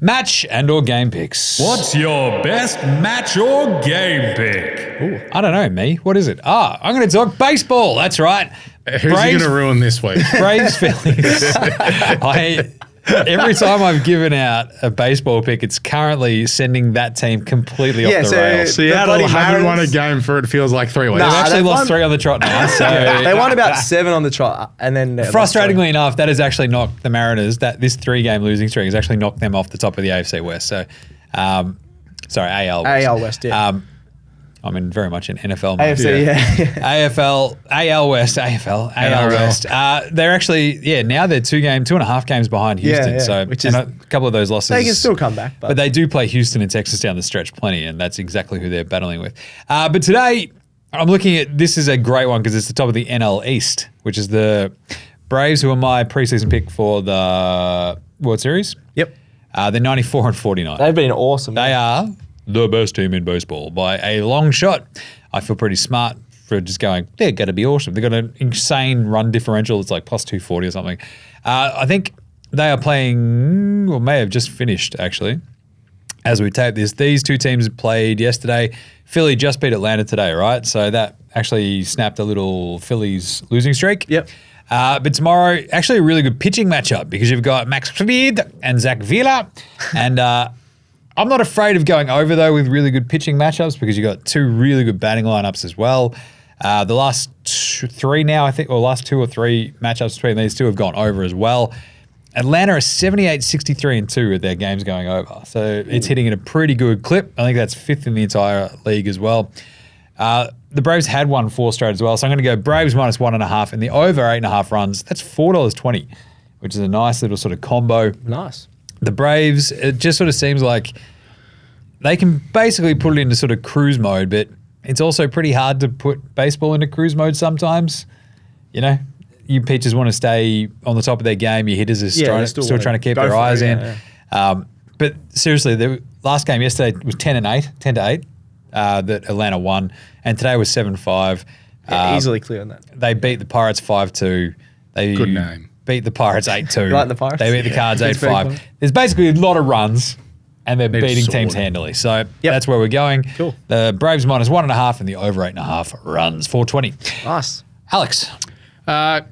Match and or game picks. What's your best match or game pick? Ooh, I don't know, me. What is it? I'm going to talk baseball. That's right. Who's he going to ruin this week? Braves Phillies. Every time I've given out a baseball pick, it's currently sending that team completely off the rails. Seattle haven't won a game for it feels like 3 weeks. They've actually lost 3 on the trot now. So they won about 7 on the trot, and then frustratingly enough, that has actually knocked the Mariners. That this 3-game losing streak has actually knocked them off the top of the AFC West. So, sorry, AL West. AL West, yeah. I'm in very much in NFL mode. AFC, yeah. AFL, AL West, AFL, AL West. They're actually, now they're 2.5 games behind Houston. So, which is, a couple of those losses. They can still come back. But they do play Houston and Texas down the stretch plenty, and that's exactly who they're battling with. But today, I'm looking at, this is a great one because it's the top of the NL East, which is the Braves, who are my preseason pick for the World Series. Yep. They're 94-49. They've been awesome. They are the best team in baseball by a long shot. I feel pretty smart for just going, they're going to be awesome. They've got an insane run differential. It's like plus 240 or something. I think they are playing, or may have just finished actually, as we tape this. These two teams played yesterday. Philly just beat Atlanta today, right? So that actually snapped a little Phillies losing streak. Yep. But tomorrow, actually a really good pitching matchup because you've got Max Fried and Zach Wheeler. And I'm not afraid of going over, though, with really good pitching matchups because you've got 2 really good batting lineups as well. The last 3 now, I think, or last 2 or 3 matchups between these two have gone over as well. Atlanta are 78-63-2 with their games going over. So it's hitting at a pretty good clip. I think that's 5th in the entire league as well. The Braves had won 4 straight as well. So I'm going to go Braves minus 1.5 and the over 8.5 runs. That's $4.20, which is a nice little sort of combo. Nice. The Braves, it just sort of seems like they can basically put it into sort of cruise mode, but it's also pretty hard to put baseball into cruise mode sometimes. You know, you pitchers want to stay on the top of their game. Your hitters are still trying to keep their eyes in. But seriously, the last game yesterday was 10-8 that Atlanta won, and today was 7-5. Easily clear on that. They beat the Pirates 5-2. Good name. Beat the Pirates 8-2. You like the Pirates? They beat the Cards 8-5. There's basically a lot of runs, and they're beating teams handily. So that's where we're going. Cool. The Braves minus 1.5 and the over 8.5 runs, $4.20. Nice. Alex.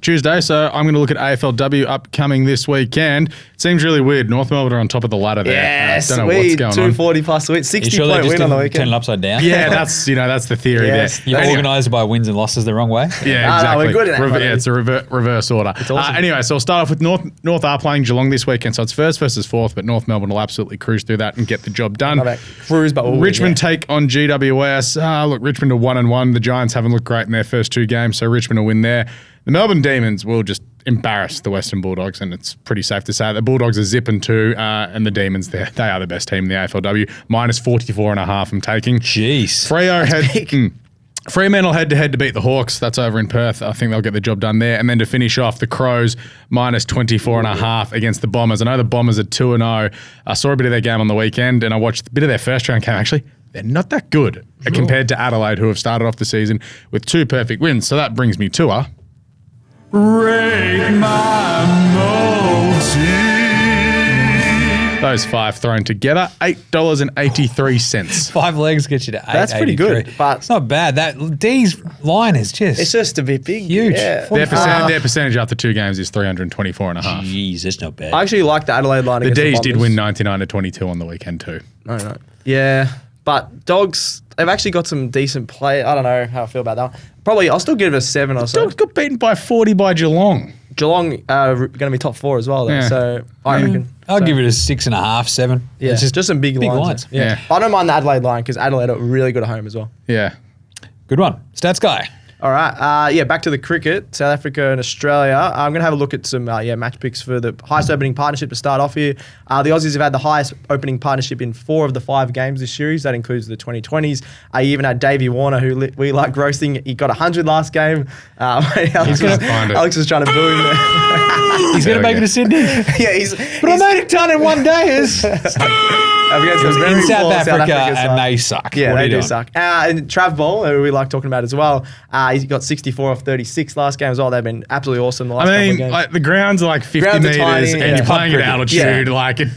Tuesday, so I'm going to look at AFLW upcoming this weekend. It seems really weird. North Melbourne are on top of the ladder there. Yes, don't know what's going on. 240 plus win, 60-point win on the weekend. Turn it upside down? Yeah, that's the theory there. You're organised by wins and losses the wrong way? Yeah, exactly. We're good at that. It's a reverse order. It's awesome. Anyway, so I'll start off with North are playing Geelong this weekend, so it's first versus fourth, but North Melbourne will absolutely cruise through that and get the job done. Cruise, but Richmond take on GWS. Look, Richmond are 1-1. The Giants haven't looked great in their first 2 games, so Richmond will win there. The Melbourne Demons will just embarrass the Western Bulldogs, and it's pretty safe to say the Bulldogs are zipping 2, and the Demons, they are the best team in the AFLW. Minus 44.5 I'm taking. Jeez. Fremantle head-to-head to beat the Hawks. That's over in Perth. I think they'll get the job done there. And then to finish off, the Crows minus 24.5 against the Bombers. I know the Bombers are 2-0. I saw a bit of their game on the weekend, and I watched a bit of their first round game, actually. They're not that good compared to Adelaide, who have started off the season with 2 perfect wins. So that brings me to a... Rate my multi. Those 5 thrown together, $8.83. 5 legs get you to 8. That's pretty good, but it's not bad. That D's line is it's just a bit big. Huge. Yeah. Their percentage after 2 games is 324.5. Jeez, that's not bad. I actually like the Adelaide line. The D's did win 99-22 on the weekend too. No. Yeah, but Dogs, they've actually got some decent play. I don't know how I feel about that one. Probably, I'll still give it a 7 or so. Dogs got beaten by 40 by Geelong. Geelong going to be top 4 as well, though. Yeah. So I reckon. I'll give it a 6.5, 7. Yeah, It's just some big lines. Yeah. I don't mind the Adelaide line because Adelaide are really good at home as well. Yeah. Good one. Stats guy. All right. Back to the cricket. South Africa and Australia. I'm going to have a look at some match picks for the highest opening partnership to start off here. The Aussies have had the highest opening partnership in 4 of the 5 games this series. That includes the 2020s. You even had Davey Warner, who we like roasting. He got 100 last game. Alex was trying to boo him. He's going to make it to Sydney. But I made it done in 1 day. In South Africa, and they suck. Yeah, they do suck. And Trav Ball, who we like talking about as well, He's got 64 off 36 last game as well. They've been absolutely awesome the last I couple of mean, games. like the grounds are like 50 Grounds are meters, tiny, and yeah. you're playing at Cricket. altitude. Yeah. Like it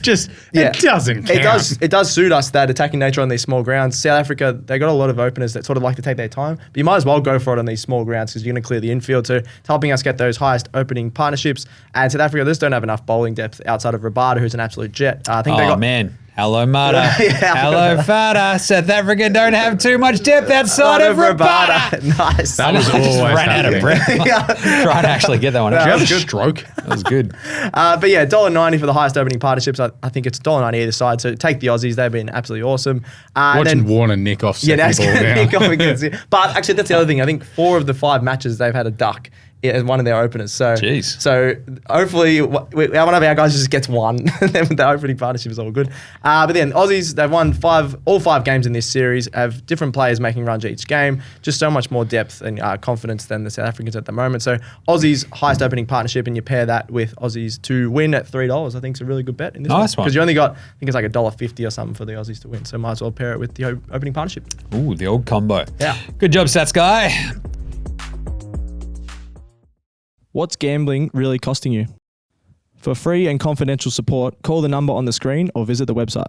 Yeah. doesn't count. It does suit us, that attacking nature on these small grounds. South Africa, they got a lot of openers that sort of like to take their time, but you might as well go for it on these small grounds because you're going to clear the infield. So it's helping us get those highest opening partnerships. And South Africa just don't have enough bowling depth outside of Rabada, who's an absolute jet. I think they Oh, got man. Hello, Mata. Yeah. Hello, Fada. South Africa don't have too much depth outside of Rabada. Nice. That was I just always ran out of happening. breath. Trying to actually get that one out. Did you have a was good. stroke? That was good. But yeah, $1.90 for the highest opening partnerships. I think it's $1.90 either side. So take the Aussies. They've been absolutely awesome. And Watching then, Warner nick off yeah, second now it's ball going to now. nick off against it. But actually, that's the other thing. I think 4 of the 5 matches they've had a duck as one of their openers. So, Jeez. So hopefully, one of our guys just gets one. Then the opening partnership is all good. But then Aussies, they've won all 5 games in this series. Have different players making runs each game. Just so much more depth and confidence than the South Africans at the moment. So Aussies highest opening partnership, and you pair that with Aussies to win at $3. I think it's a really good bet in this Nice one. because you only got, I think it's like $1.50 or something for the Aussies to win. So might as well pair it with the opening partnership. Ooh, the old combo. Yeah. Good job, Stats Guy. What's gambling really costing you? For free and confidential support, call the number on the screen or visit the website.